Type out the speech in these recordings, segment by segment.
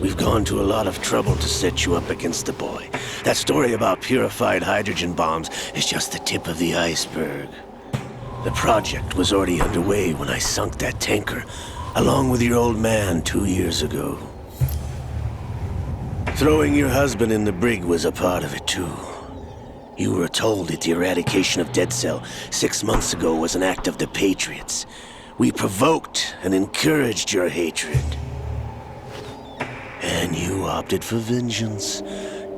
We've gone to a lot of trouble to set you up against the boy. That story about purified hydrogen bombs is just the tip of the iceberg. The project was already underway when I sunk that tanker, along with your old man 2 years ago. Throwing your husband in the brig was a part of it too. You were told that the eradication of Dead Cell 6 months ago was an act of the Patriots. We provoked and encouraged your hatred. And you opted for vengeance,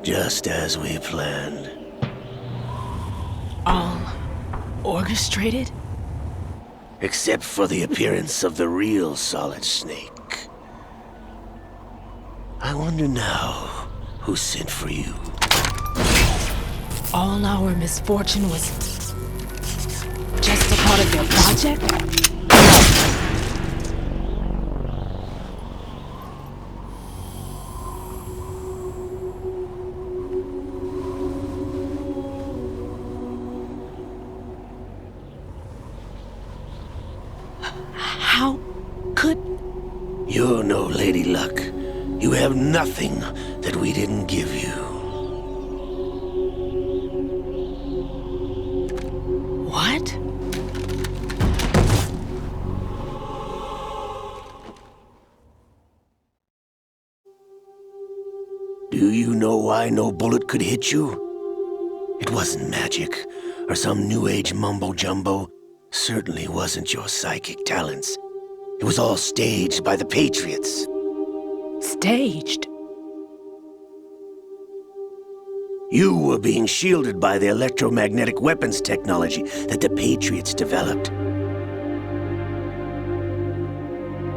just as we planned. All orchestrated? Except for the appearance of the real Solid Snake. I wonder now who sent for you. All our misfortune was just a part of their project? How could... You're no Lady Luck. You have nothing that we didn't give you. What? Do you know why no bullet could hit you? It wasn't magic, or some new age mumbo-jumbo. Certainly wasn't your psychic talents. It was all staged by the Patriots. Staged? You were being shielded by the electromagnetic weapons technology that the Patriots developed.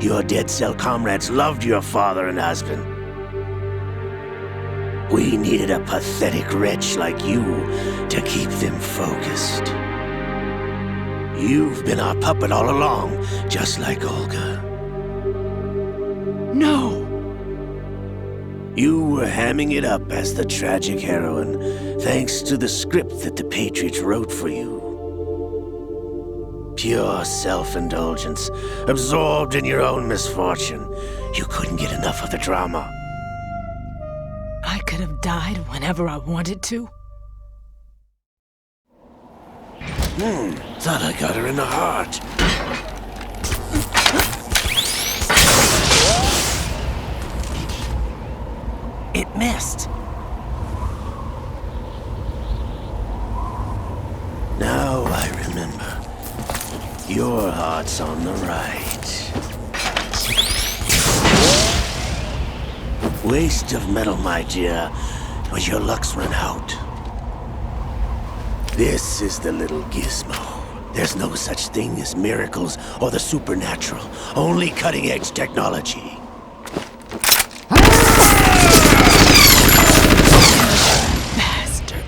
Your Dead Cell comrades loved your father and husband. We needed a pathetic wretch like you to keep them focused. You've been our puppet all along, just like Olga. No! You were hamming it up as the tragic heroine, thanks to the script that the Patriots wrote for you. Pure self-indulgence, absorbed in your own misfortune. You couldn't get enough of the drama. I could have died whenever I wanted to. Thought I got her in the heart. It missed. Now I remember. Your heart's on the right. Waste of metal, my dear, but your luck's run out. This is the little gizmo. There's no such thing as miracles or the supernatural, only cutting-edge technology. Bastard.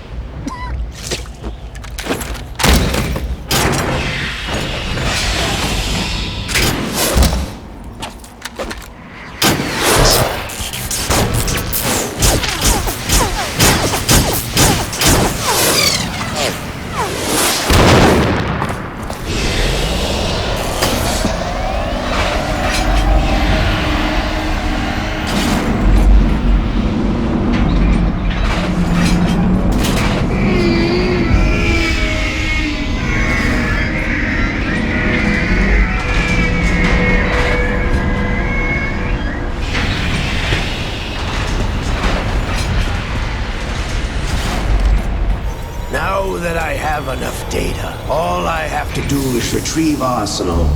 Now that I have enough data, all I have to do is retrieve Arsenal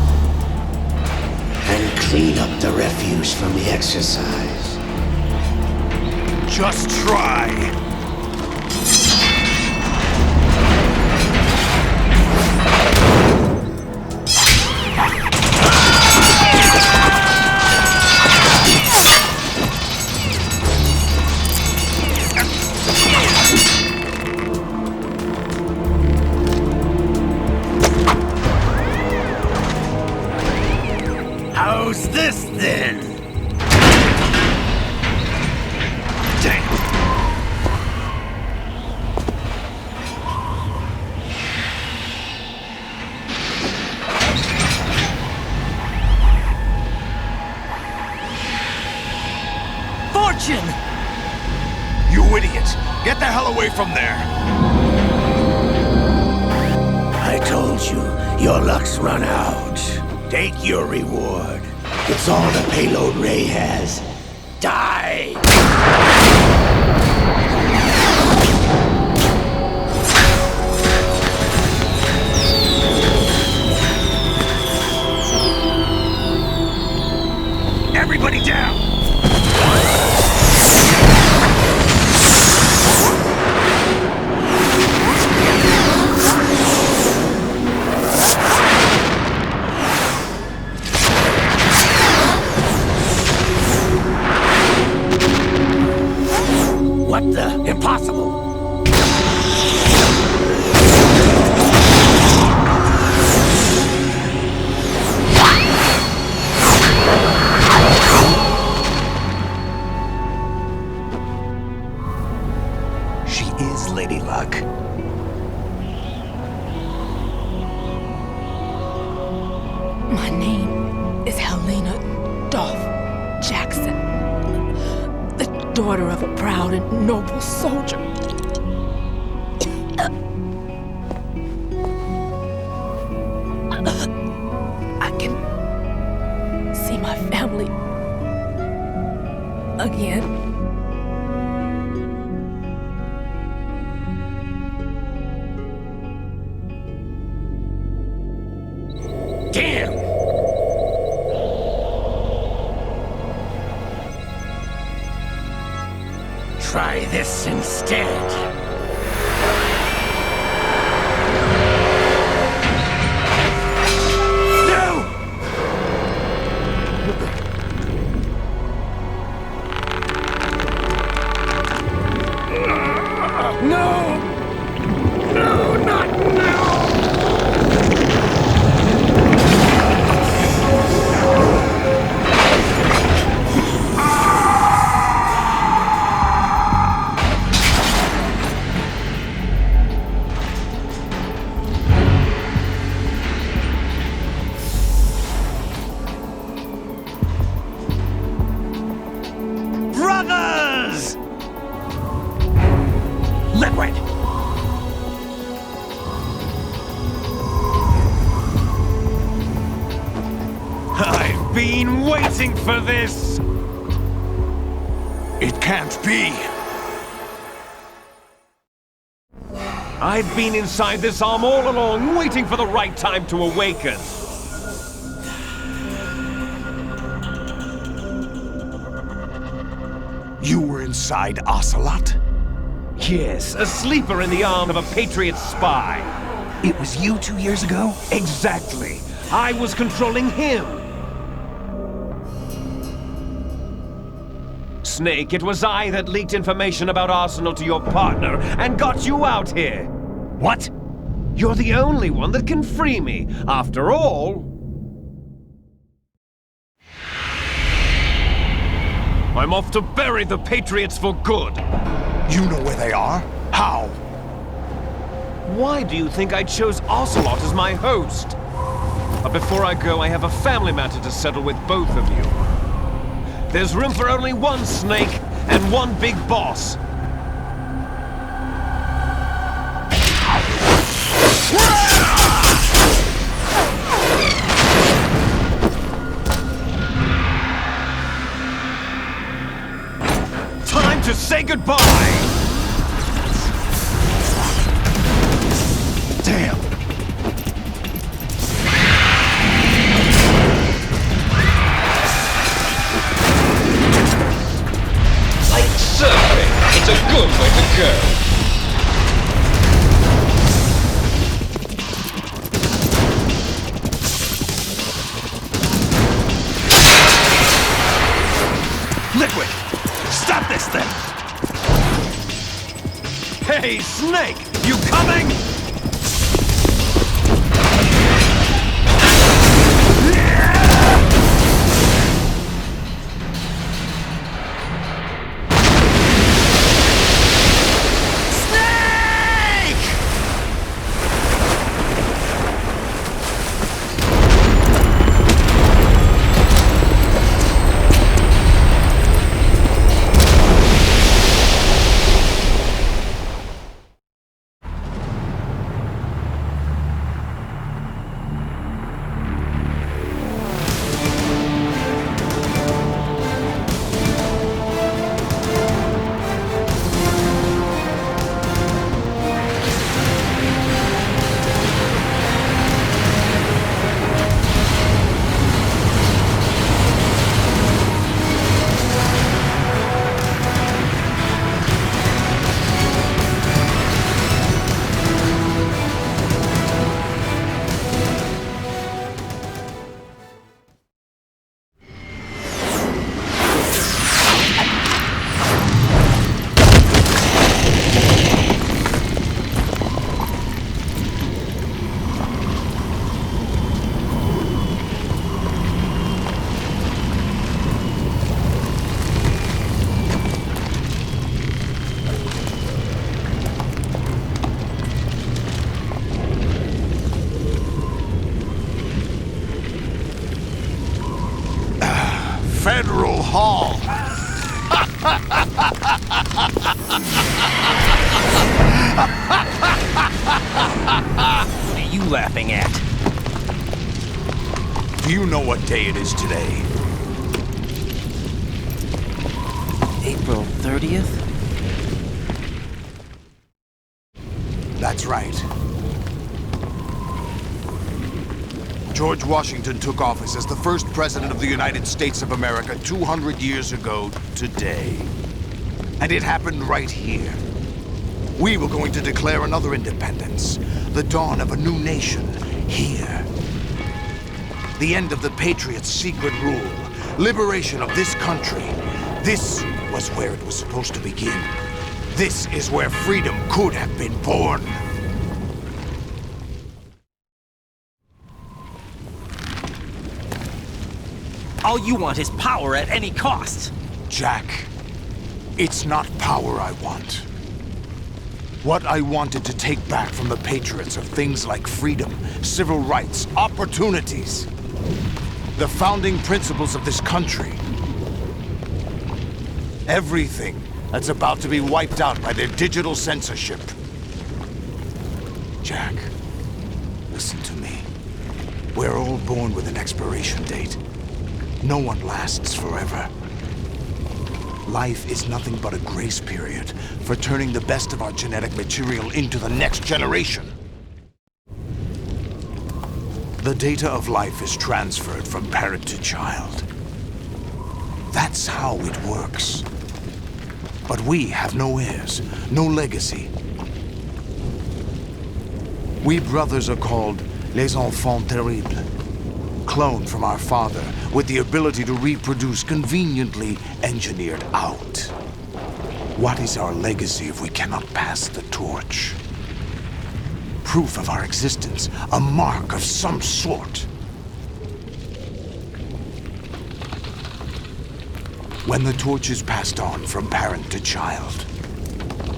and clean up the refuse from the exercise. Just try. How's this then? Damn. question! You idiot! Get the hell away from there! I told you, your luck's run out. Take your reward. It's all the payload Ray has. Die! Everybody down! What the? Impossible! She is Lady Luck. My name is Helena Dolph Jackson, the daughter of a proud and noble soldier. I can see my family again. Damn! Try this instead. No! No, not now! Brothers! Liquid! I've been waiting for this! It can't be! I've been inside this arm all along, waiting for the right time to awaken. You were inside Ocelot? Yes, a sleeper in the arm of a Patriot spy. It was you 2 years ago? Exactly. I was controlling him. Snake, it was I that leaked information about Arsenal to your partner and got you out here. What? You're the only one that can free me. After all, I'm off to bury the Patriots for good. You know where they are? How? Why do you think I chose Ocelot as my host? But before I go, I have a family matter to settle with both of you. There's room for only one Snake and one big boss. Time to say goodbye! Damn! Like surfing, it's a good way to go. Liquid! Stop this thing! Hey, Snake! You coming? Federal Hall. What are you laughing at? Do you know what day it is today? April 30th? That's right. George Washington took office as the first president of the United States of America 200 years ago today. And it happened right here. We were going to declare another independence, the dawn of a new nation, here. The end of the Patriots' secret rule, liberation of this country. This was where it was supposed to begin. This is where freedom could have been born. All you want is power at any cost. Jack, it's not power I want. What I wanted to take back from the Patriots are things like freedom, civil rights, opportunities. The founding principles of this country. Everything that's about to be wiped out by their digital censorship. Jack, listen to me. We're all born with an expiration date. No one lasts forever. Life is nothing but a grace period for turning the best of our genetic material into the next generation. The data of life is transferred from parent to child. That's how it works. But we have no heirs, no legacy. We brothers are called les enfants terribles. Cloned from our father, with the ability to reproduce conveniently engineered out. What is our legacy if we cannot pass the torch? Proof of our existence, a mark of some sort. When the torch is passed on from parent to child,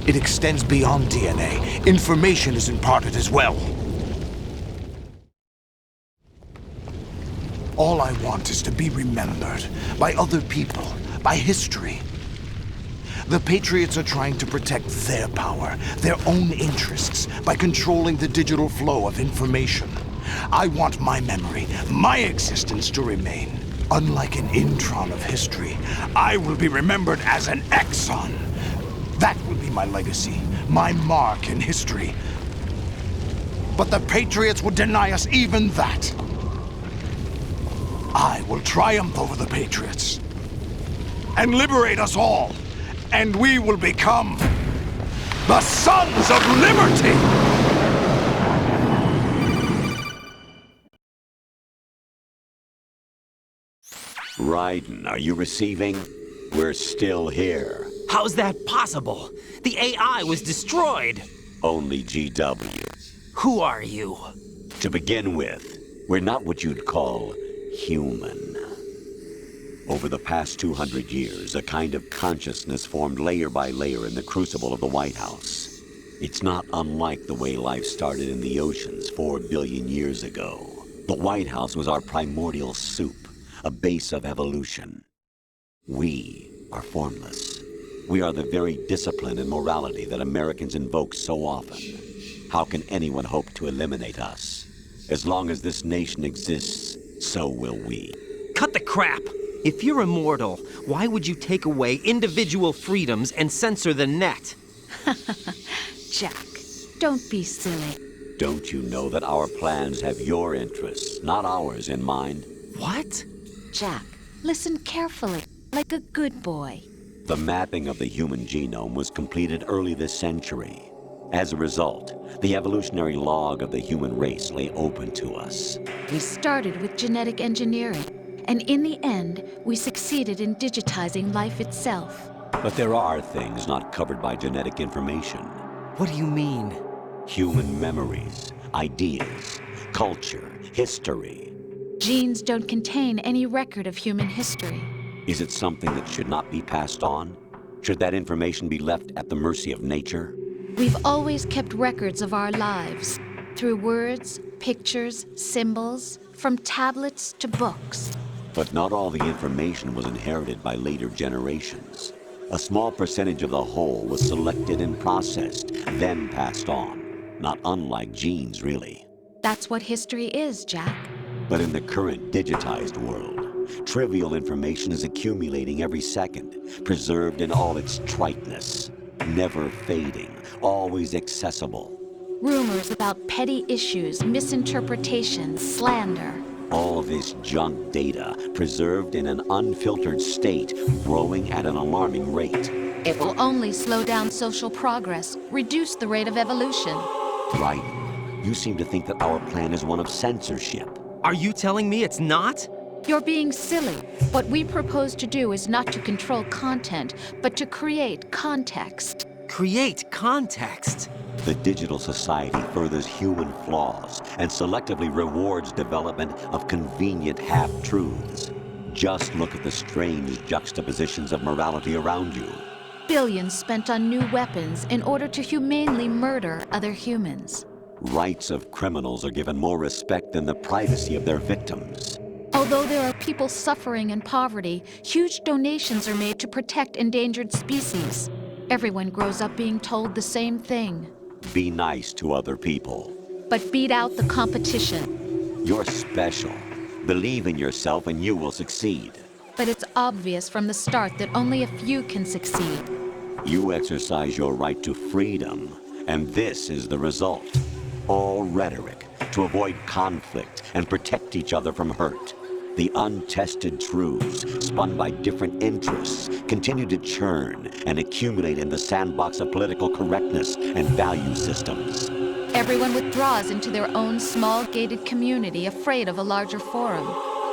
it extends beyond DNA. Information is imparted as well. All I want is to be remembered by other people, by history. The Patriots are trying to protect their power, their own interests, by controlling the digital flow of information. I want my memory, my existence to remain. Unlike an intron of history, I will be remembered as an exon. That will be my legacy, my mark in history. But the Patriots would deny us even that. I will triumph over the Patriots and liberate us all, and we will become the Sons of Liberty! Raiden, are you receiving? We're still here. How's that possible? The AI was destroyed. Only GW. Who are you? To begin with, we're not what you'd call human. Over the past 200 years, a kind of consciousness formed layer by layer in the crucible of the White House. It's not unlike the way life started in the oceans 4 billion years ago. The White House was our primordial soup, a base of evolution. We are formless. We are the very discipline and morality that Americans invoke so often. How can anyone hope to eliminate us? As long as this nation exists, so will we. Cut the crap! If you're immortal, why would you take away individual freedoms and censor the net? Jack, don't be silly. Don't you know that our plans have your interests, not ours, in mind? What? Jack, listen carefully, like a good boy. The mapping of the human genome was completed early this century. As a result, the evolutionary log of the human race lay open to us. We started with genetic engineering, and in the end, we succeeded in digitizing life itself. But there are things not covered by genetic information. What do you mean? Human memories, ideas, culture, history. Genes don't contain any record of human history. Is it something that should not be passed on? Should that information be left at the mercy of nature? We've always kept records of our lives, through words, pictures, symbols, from tablets to books. But not all the information was inherited by later generations. A small percentage of the whole was selected and processed, then passed on. Not unlike genes, really. That's what history is, Jack. But in the current digitized world, trivial information is accumulating every second, preserved in all its triteness, never fading, always accessible. Rumors about petty issues, misinterpretations, slander. All this junk data, preserved in an unfiltered state, growing at an alarming rate. It will only slow down social progress, reduce the rate of evolution. Right. You seem to think that our plan is one of censorship. Are you telling me it's not? You're being silly. What we propose to do is not to control content, but to create context. Create context. The digital society furthers human flaws and selectively rewards development of convenient half-truths. Just look at the strange juxtapositions of morality around you. Billions spent on new weapons in order to humanely murder other humans. Rights of criminals are given more respect than the privacy of their victims. Although there are people suffering in poverty, huge donations are made to protect endangered species. Everyone grows up being told the same thing. Be nice to other people. But beat out the competition. You're special. Believe in yourself and you will succeed. But it's obvious from the start that only a few can succeed. You exercise your right to freedom, and this is the result. All rhetoric to avoid conflict and protect each other from hurt. The untested truths, spun by different interests, continue to churn and accumulate in the sandbox of political correctness and value systems. Everyone withdraws into their own small gated community, afraid of a larger forum.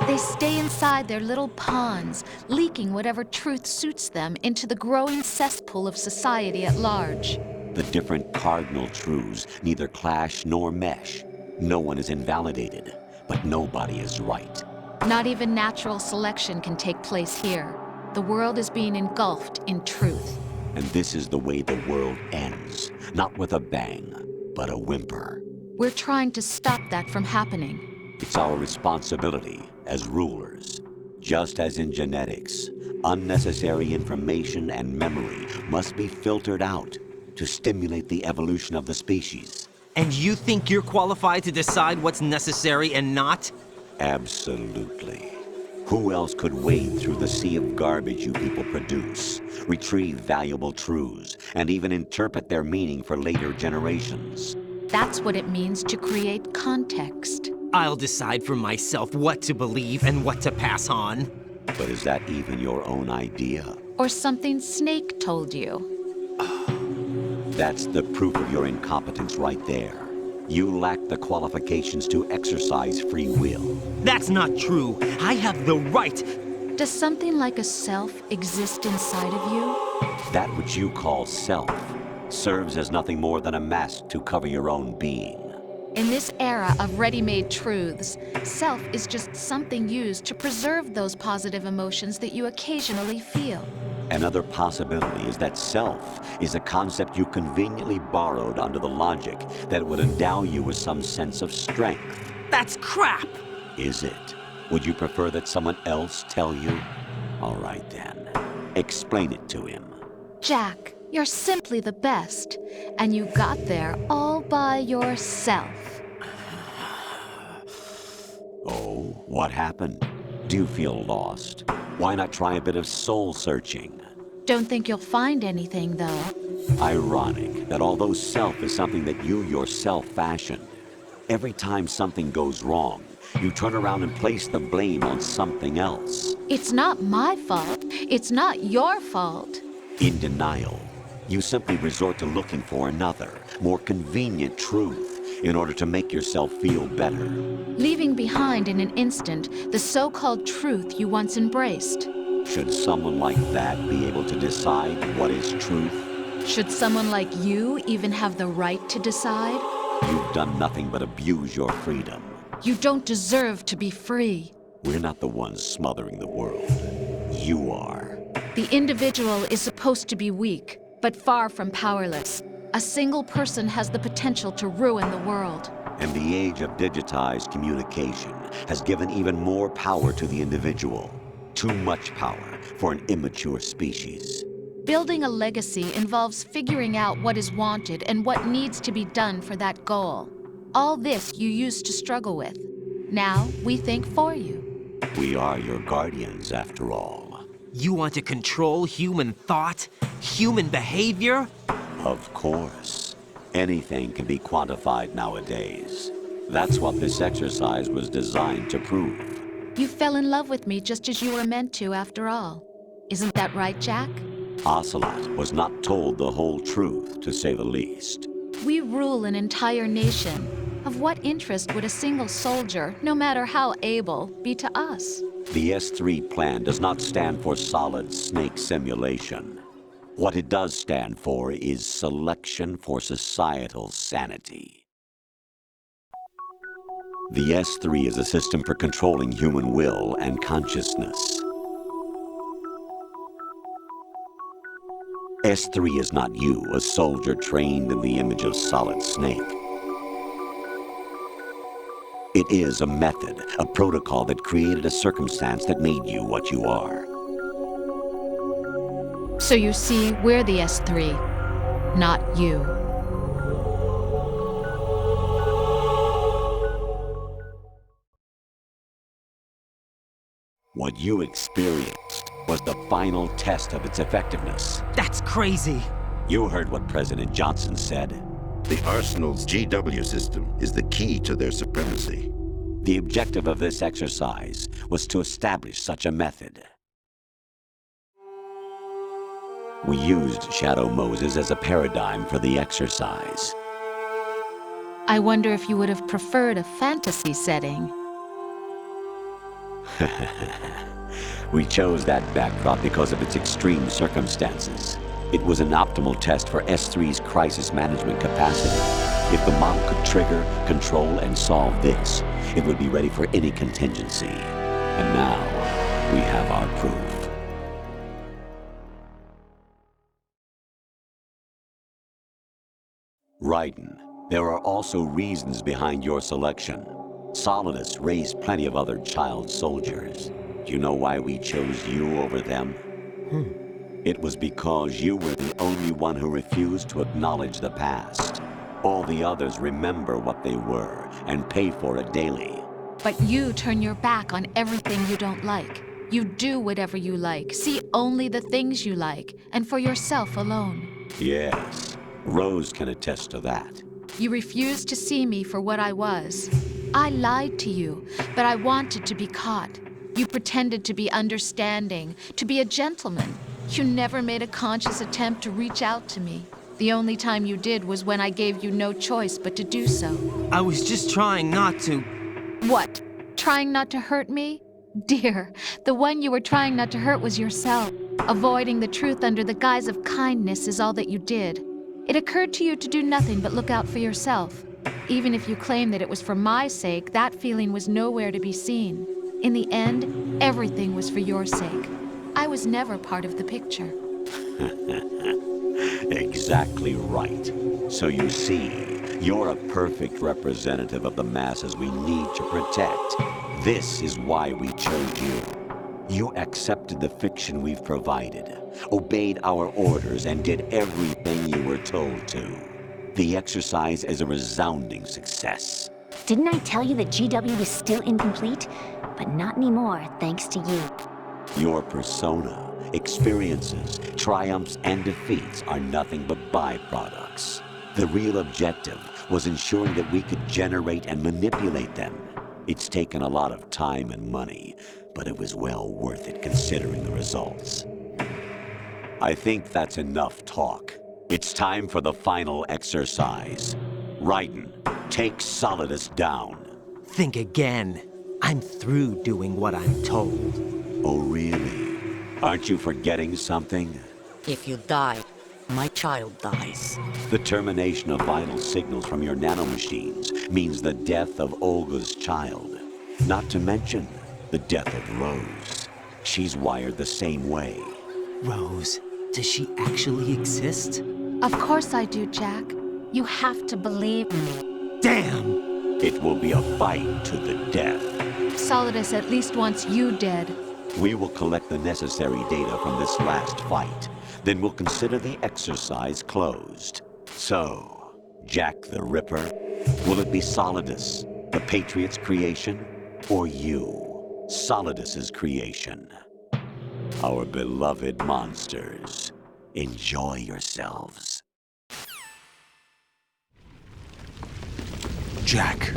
They stay inside their little ponds, leaking whatever truth suits them into the growing cesspool of society at large. The different cardinal truths neither clash nor mesh. No one is invalidated, but nobody is right. Not even natural selection can take place here. The world is being engulfed in truth. And this is the way the world ends. Not with a bang, but a whimper. We're trying to stop that from happening. It's our responsibility as rulers. Just as in genetics, unnecessary information and memory must be filtered out to stimulate the evolution of the species. And you think you're qualified to decide what's necessary and not? Absolutely. Who else could wade through the sea of garbage you people produce, retrieve valuable truths, and even interpret their meaning for later generations? That's what it means to create context. I'll decide for myself what to believe and what to pass on. But is that even your own idea? Or something Snake told you? That's the proof of your incompetence right there. You lack the qualifications to exercise free will. That's not true. I have the right. Does something like a self exist inside of you? That which you call self serves as nothing more than a mask to cover your own being. In this era of ready-made truths, self is just something used to preserve those positive emotions that you occasionally feel. Another possibility is that self is a concept you conveniently borrowed under the logic that it would endow you with some sense of strength. That's crap! Is it? Would you prefer that someone else tell you? All right then. Explain it to him. Jack, you're simply the best, and you got there all by yourself. Oh, what happened? Do you feel lost? Why not try a bit of soul-searching? Don't think you'll find anything, though. Ironic that although self is something that you yourself fashioned, every time something goes wrong, you turn around and place the blame on something else. It's not my fault. It's not your fault. In denial, you simply resort to looking for another, more convenient truth in order to make yourself feel better. Leaving behind in an instant the so-called truth you once embraced. Should someone like that be able to decide what is truth? Should someone like you even have the right to decide? You've done nothing but abuse your freedom. You don't deserve to be free. We're not the ones smothering the world. You are. The individual is supposed to be weak, but far from powerless. A single person has the potential to ruin the world. And the age of digitized communication has given even more power to the individual. Too much power for an immature species. Building a legacy involves figuring out what is wanted and what needs to be done for that goal. All this you used to struggle with. Now we think for you. We are your guardians, after all. You want to control human thought? Human behavior? Of course. Anything can be quantified nowadays. That's what this exercise was designed to prove. You fell in love with me just as you were meant to, after all. Isn't that right, Jack? Ocelot was not told the whole truth, to say the least. We rule an entire nation. Of what interest would a single soldier, no matter how able, be to us? The S3 plan does not stand for solid snake simulation. What it does stand for is selection for societal sanity. The S3 is a system for controlling human will and consciousness. S3 is not you, a soldier trained in the image of Solid Snake. It is a method, a protocol that created a circumstance that made you what you are. So you see, we're the S3, not you. What you experienced was the final test of its effectiveness. That's crazy. You heard what President Johnson said. The Arsenal's GW system is the key to their supremacy. The objective of this exercise was to establish such a method. We used Shadow Moses as a paradigm for the exercise. I wonder if you would have preferred a fantasy setting. We chose that backdrop because of its extreme circumstances. It was an optimal test for S3's crisis management capacity. If the model could trigger, control, and solve this, it would be ready for any contingency. And now, we have our proof. Raiden, there are also reasons behind your selection. Solidus raised plenty of other child soldiers. Do you know why we chose you over them? It was because you were the only one who refused to acknowledge the past. All the others remember what they were and pay for it daily. But you turn your back on everything you don't like. You do whatever you like, see only the things you like, and for yourself alone. Yes, Rose can attest to that. You refused to see me for what I was. I lied to you, but I wanted to be caught. You pretended to be understanding, to be a gentleman. You never made a conscious attempt to reach out to me. The only time you did was when I gave you no choice but to do so. I was just trying not to. What? Trying not to hurt me? Dear, the one you were trying not to hurt was yourself. Avoiding the truth under the guise of kindness is all that you did. It occurred to you to do nothing but look out for yourself. Even if you claim that it was for my sake, that feeling was nowhere to be seen. In the end, everything was for your sake. I was never part of the picture. Exactly right. So you see, you're a perfect representative of the masses we need to protect. This is why we chose you. You accepted the fiction we've provided, obeyed our orders, and did everything you were told to. The exercise is a resounding success. Didn't I tell you that GW was still incomplete? But not anymore, thanks to you. Your persona, experiences, triumphs, and defeats are nothing but byproducts. The real objective was ensuring that we could generate and manipulate them. It's taken a lot of time and money, but it was well worth it considering the results. I think that's enough talk. It's time for the final exercise. Raiden, take Solidus down. Think again. I'm through doing what I'm told. Oh, really? Aren't you forgetting something? If you die, my child dies. The termination of vital signals from your nanomachines means the death of Olga's child. Not to mention the death of Rose. She's wired the same way. Rose, does she actually exist? Of course I do, Jack. You have to believe me. Damn! It will be a fight to the death. Solidus at least wants you dead. We will collect the necessary data from this last fight. Then we'll consider the exercise closed. So, Jack the Ripper, will it be Solidus, the Patriot's creation, or you, Solidus's creation? Our beloved monsters, enjoy yourselves. Jack,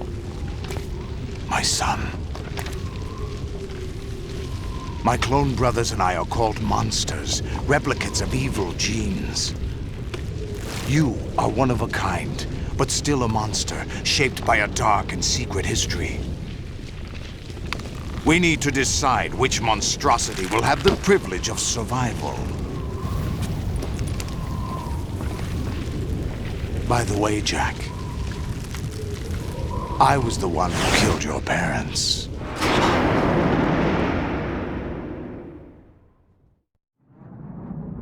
my son. My clone brothers and I are called monsters, replicates of evil genes. You are one of a kind, but still a monster, shaped by a dark and secret history. We need to decide which monstrosity will have the privilege of survival. By the way, Jack, I was the one who killed your parents.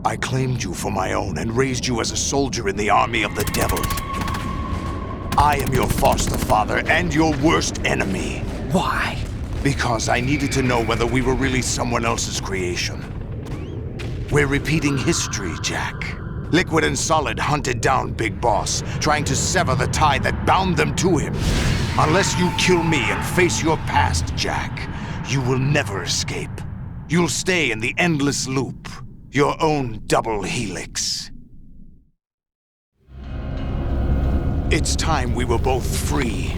I claimed you for my own and raised you as a soldier in the army of the devil. I am your foster father and your worst enemy. Why? Because I needed to know whether we were really someone else's creation. We're repeating history, Jack. Liquid and Solid hunted down Big Boss, trying to sever the tie that bound them to him. Unless you kill me and face your past, Jack, you will never escape. You'll stay in the endless loop. Your own double helix. It's time we were both free.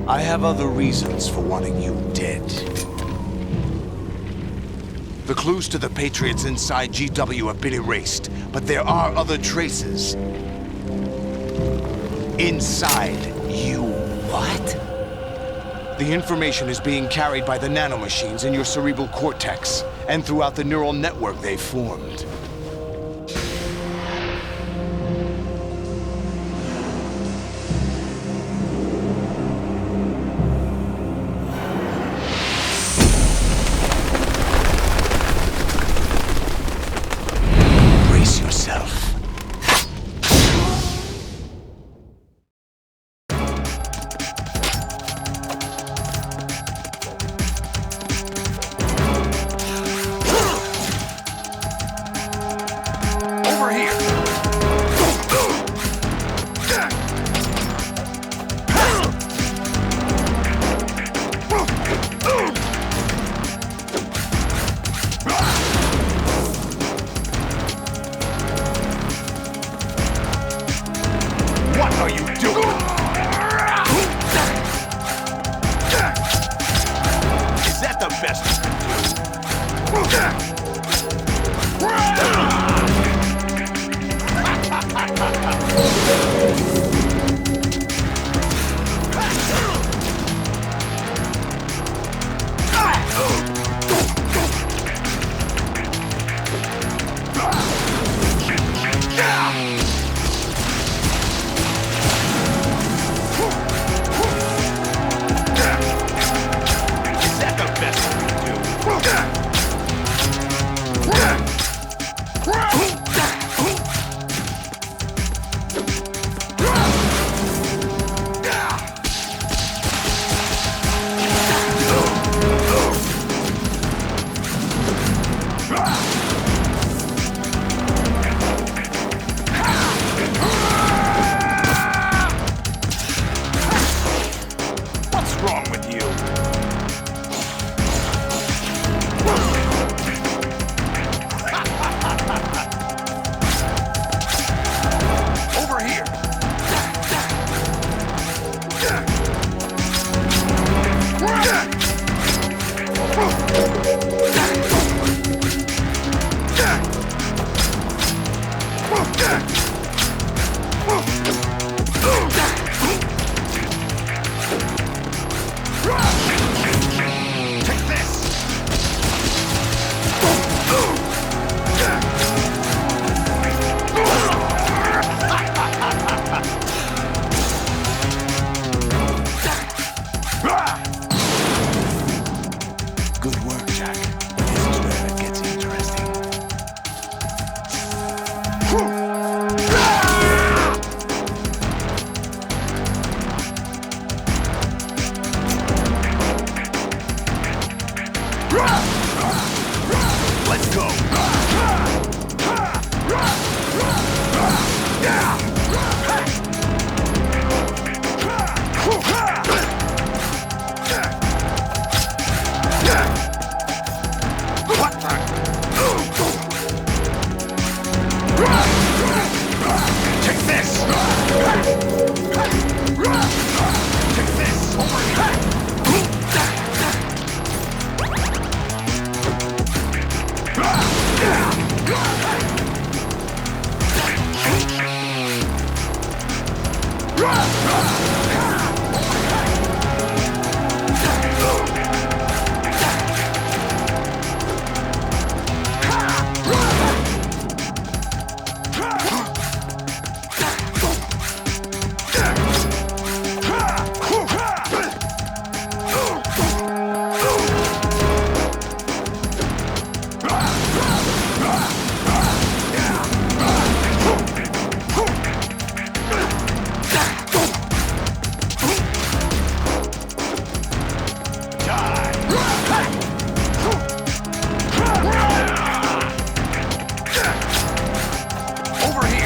I have other reasons for wanting you dead. The clues to the Patriots inside GW have been erased, but there are other traces. Inside you. What? The information is being carried by the nanomachines in your cerebral cortex, and throughout the neural network they've formed. Good work, Jack. This is where it gets interesting. Let's go. Take this! Take this! Over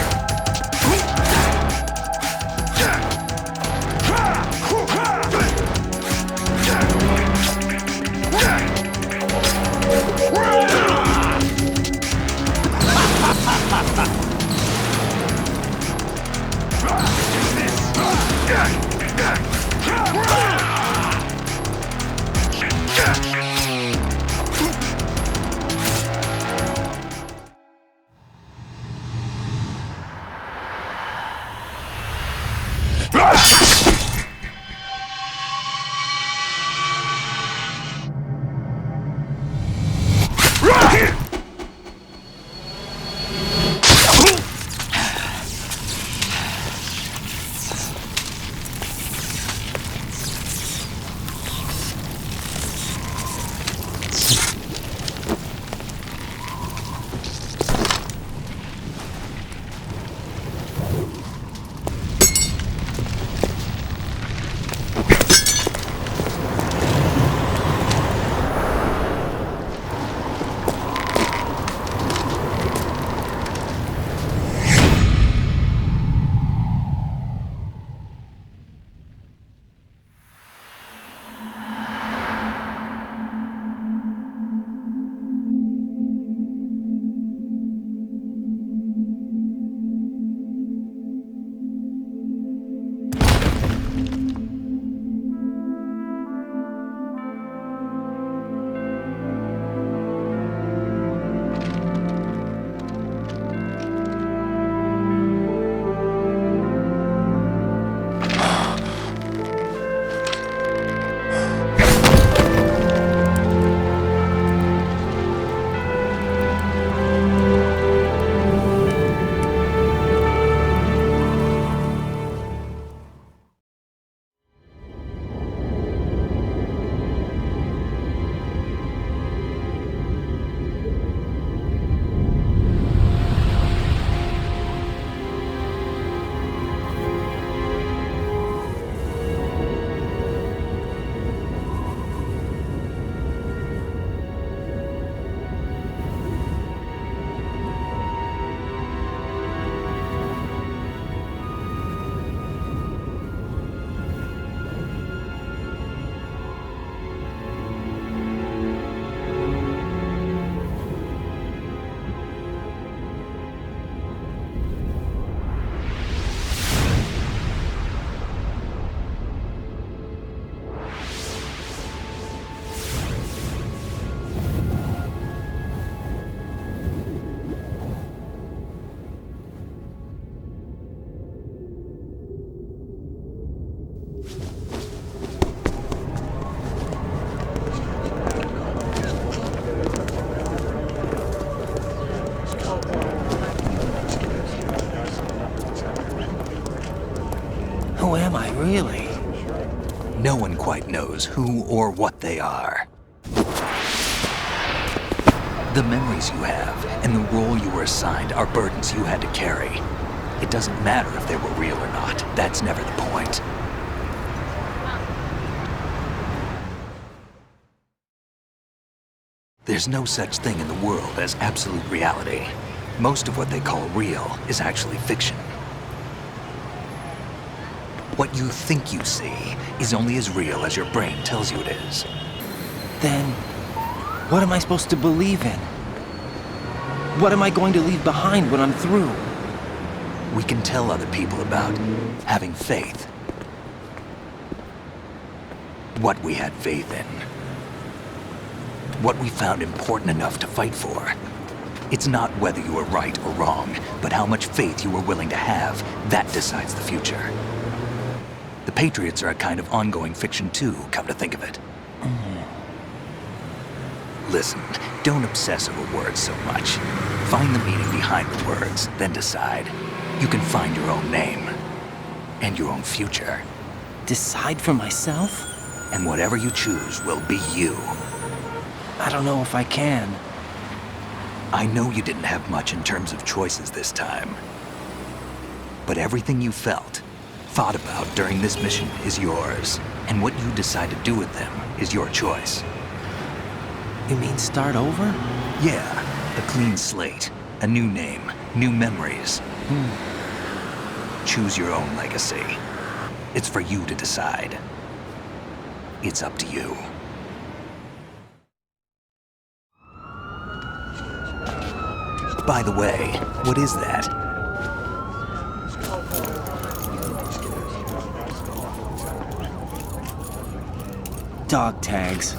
Who am I, really? No one quite knows who or what they are. The memories you have and the role you were assigned are burdens you had to carry. It doesn't matter if they were real or not. That's never the point. There's no such thing in the world as absolute reality. Most of what they call real is actually fiction. What you think you see is only as real as your brain tells you it is. Then, what am I supposed to believe in? What am I going to leave behind when I'm through? We can tell other people about having faith. What we had faith in. What we found important enough to fight for. It's not whether you were right or wrong, but how much faith you were willing to have. That decides the future. The Patriots are a kind of ongoing fiction too, come to think of it. Listen, don't obsess over words so much. Find the meaning behind the words, then decide. You can find your own name. And your own future. Decide for myself? And whatever you choose will be you. I don't know if I can. I know you didn't have much in terms of choices this time. But everything you felt, thought about during this mission is yours. And what you decide to do with them is your choice. You mean start over? Yeah, a clean slate, a new name, new memories. Choose your own legacy. It's for you to decide. It's up to you. By the way, what is that? Dog tags.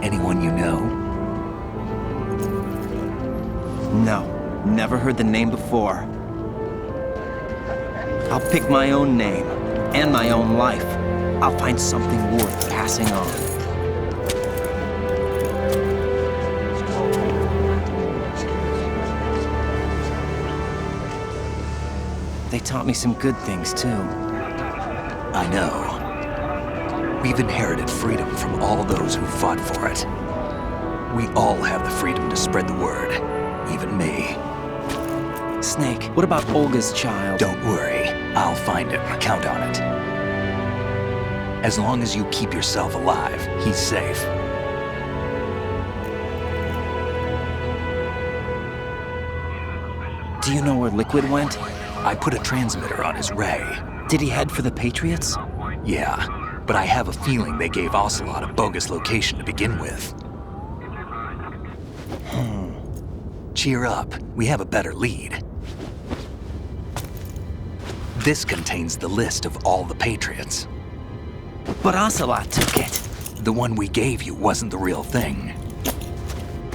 Anyone you know? No, never heard the name before. I'll pick my own name, and my own life. I'll find something worth passing on. They taught me some good things, too. I know. We've inherited freedom from all those who fought for it. We all have the freedom to spread the word, even me. Snake, what about Olga's child? Don't worry, I'll find him. Count on it. As long as you keep yourself alive, he's safe. Do you know where Liquid went? I put a transmitter on his ray. Did he head for the Patriots? Yeah, but I have a feeling they gave Ocelot a bogus location to begin with. Cheer up, we have a better lead. This contains the list of all the Patriots. But Ocelot took it. The one we gave you wasn't the real thing.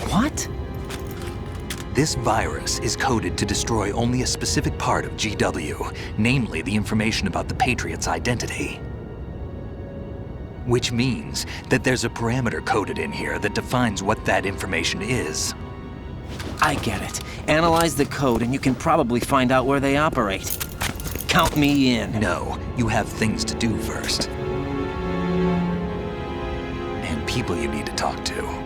What? This virus is coded to destroy only a specific part of GW, namely the information about the Patriots' identity. Which means that there's a parameter coded in here that defines what that information is. I get it. Analyze the code and you can probably find out where they operate. Count me in. No, you have things to do first. And people you need to talk to.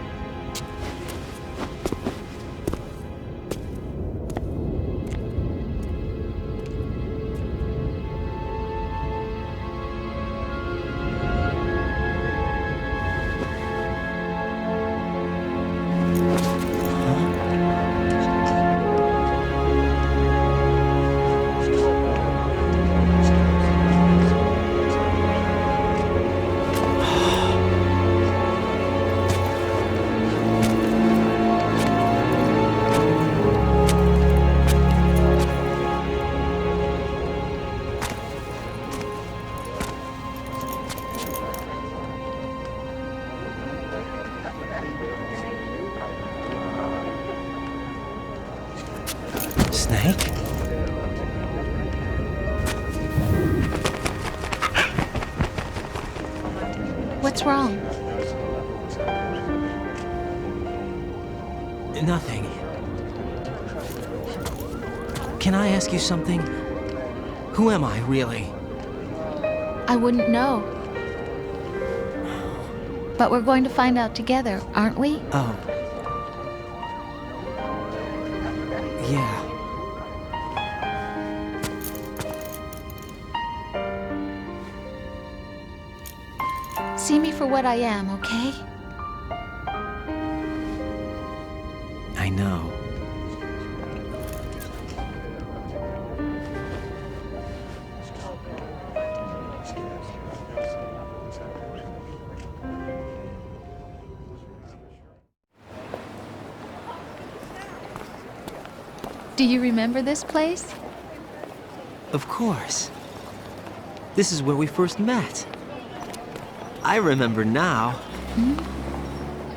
Snake? What's wrong? Nothing. Can I ask you something? Who am I, really? I wouldn't know. But we're going to find out together, aren't we? Oh. Yeah. See me for what I am, okay? I know. Do you remember this place? Of course. This is where we first met. I remember now.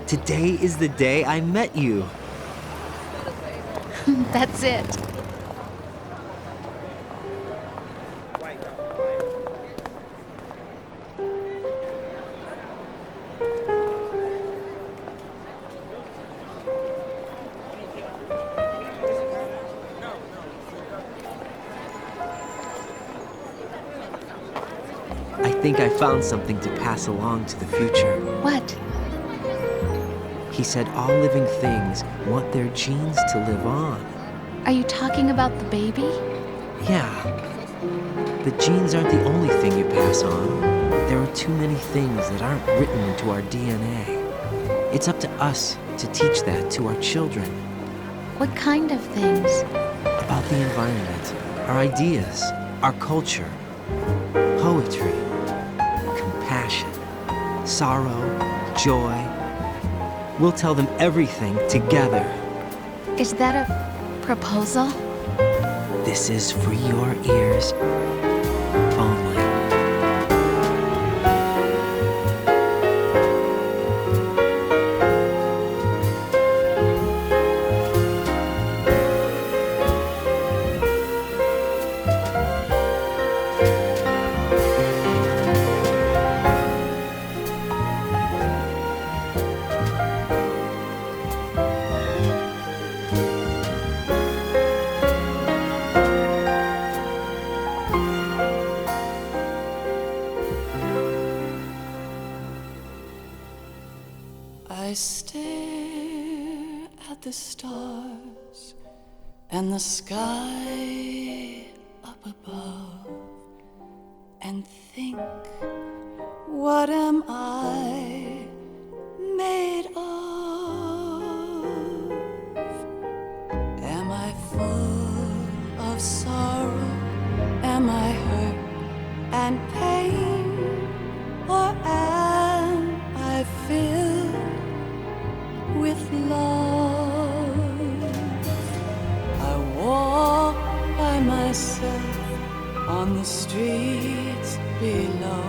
Today is the day I met you. That's it. I think I found something to pass along to the future. What? He said all living things want their genes to live on. Are you talking about the baby? Yeah. The genes aren't the only thing you pass on. There are too many things that aren't written into our DNA. It's up to us to teach that to our children. What kind of things? About the environment, our ideas, our culture, poetry, compassion, sorrow, joy. We'll tell them everything together. Is that a proposal? This is for your ears only. I stare at the stars and the sky up above and think, what am I made of? Am I full of sorrow? Am I hurt and pain? Or am I filled with love? I walk by myself on the streets below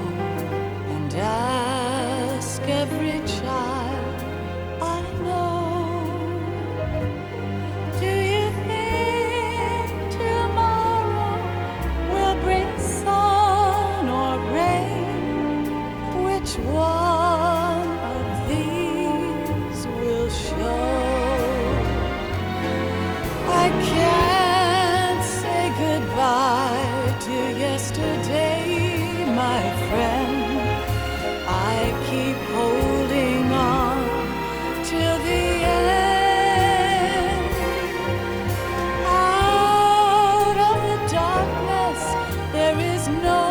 and ask every child I know, do you think tomorrow will bring sun or rain? Which one of these will show? I can't say goodbye to yesterday, my friend. I keep holding on till the end. Out of the darkness, there is no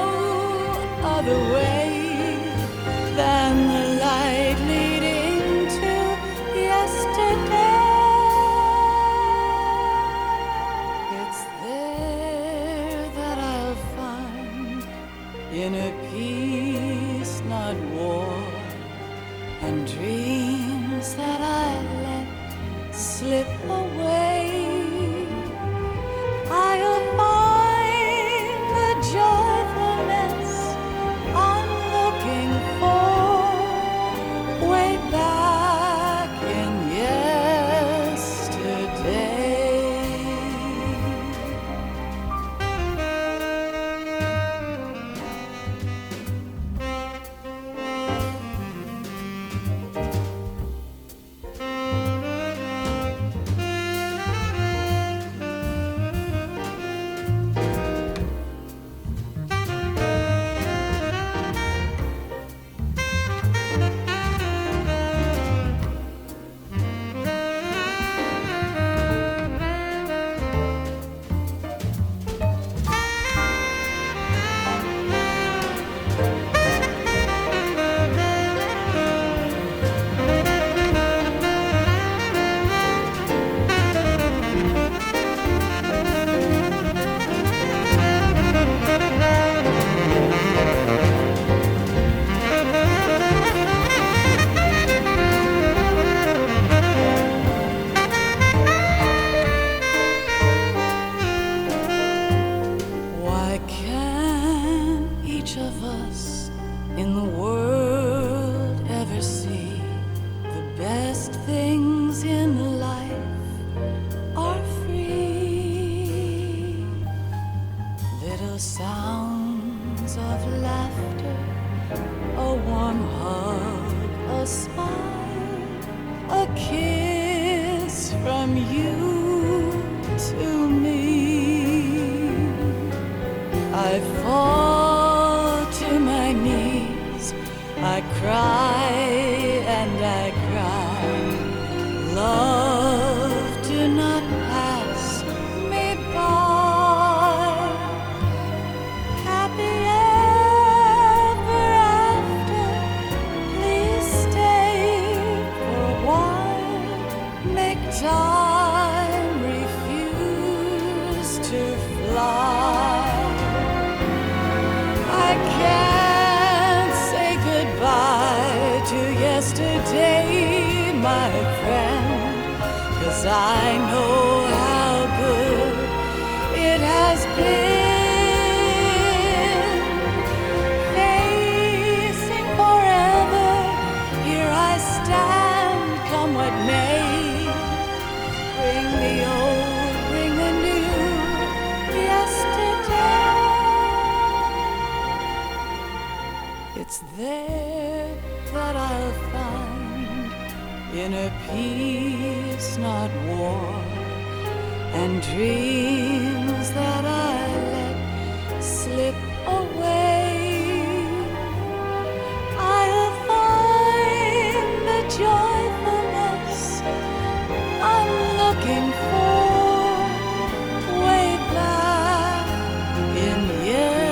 other way than the light leading to yesterday. It's there that I'll find inner peace, not war, and dreams that I let slip away. I'll find the joyfulness I'm looking for way back in yesterday. the sounds of laughter, a warm hug, a smile, a kiss from you to me. I fall to my knees, I cry and I cry. Love, do not pass me by. Happy ever after, please stay for a while. Make time refuse to fly. I can't say goodbye to yesterday, my friend, 'cause I know how good it has been. Facing forever, here I stand, come what may. Bring the old, bring the new, yesterday. It's there that I'll find inner peace, not war, and dreams that I let slip away. I'll find the joyfulness I'm looking for way back in yesterday.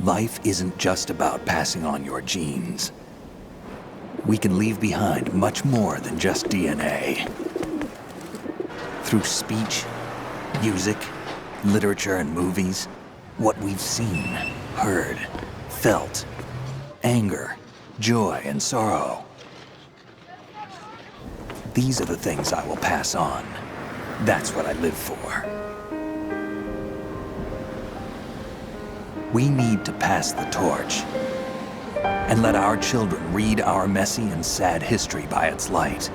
Life isn't just about passing on your genes. We can leave behind much more than just DNA. Through speech, music, literature, and movies, what we've seen, heard, felt, anger, joy, and sorrow. These are the things I will pass on. That's what I live for. We need to pass the torch and let our children read our messy and sad history by its light.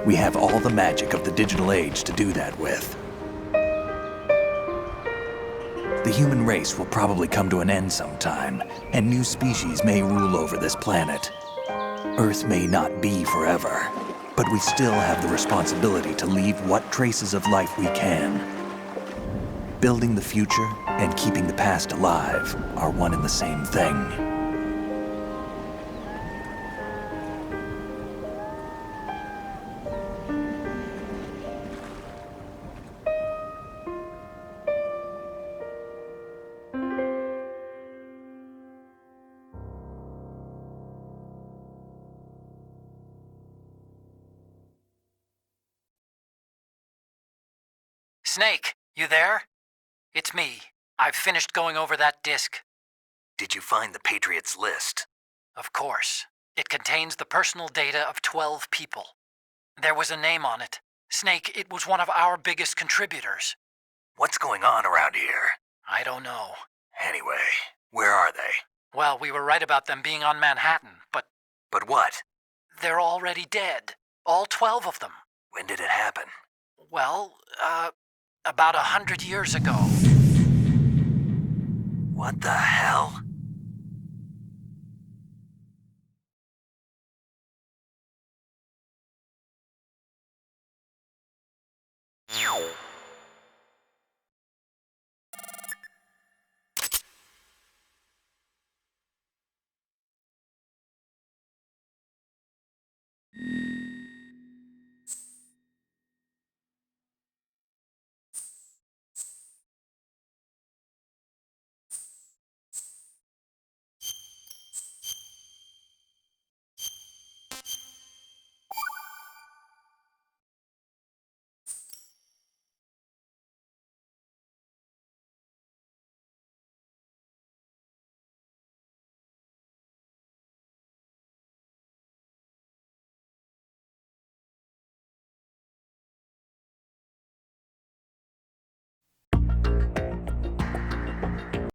We have all the magic of the digital age to do that with. The human race will probably come to an end sometime, and new species may rule over this planet. Earth may not be forever, but we still have the responsibility to leave what traces of life we can. building the future and keeping the past alive are one and the same thing. Snake, you there? It's me. I've finished going over that disk. Did you find the Patriots list? Of course. It contains the personal data of 12 people. There was a name on it. Snake, it was one of our biggest contributors. What's going on around here? I don't know. Anyway, where are they? Well, we were right about them being on Manhattan, but... But what? They're already dead. All 12 of them. When did it happen? Well, about 100 years ago. What the hell?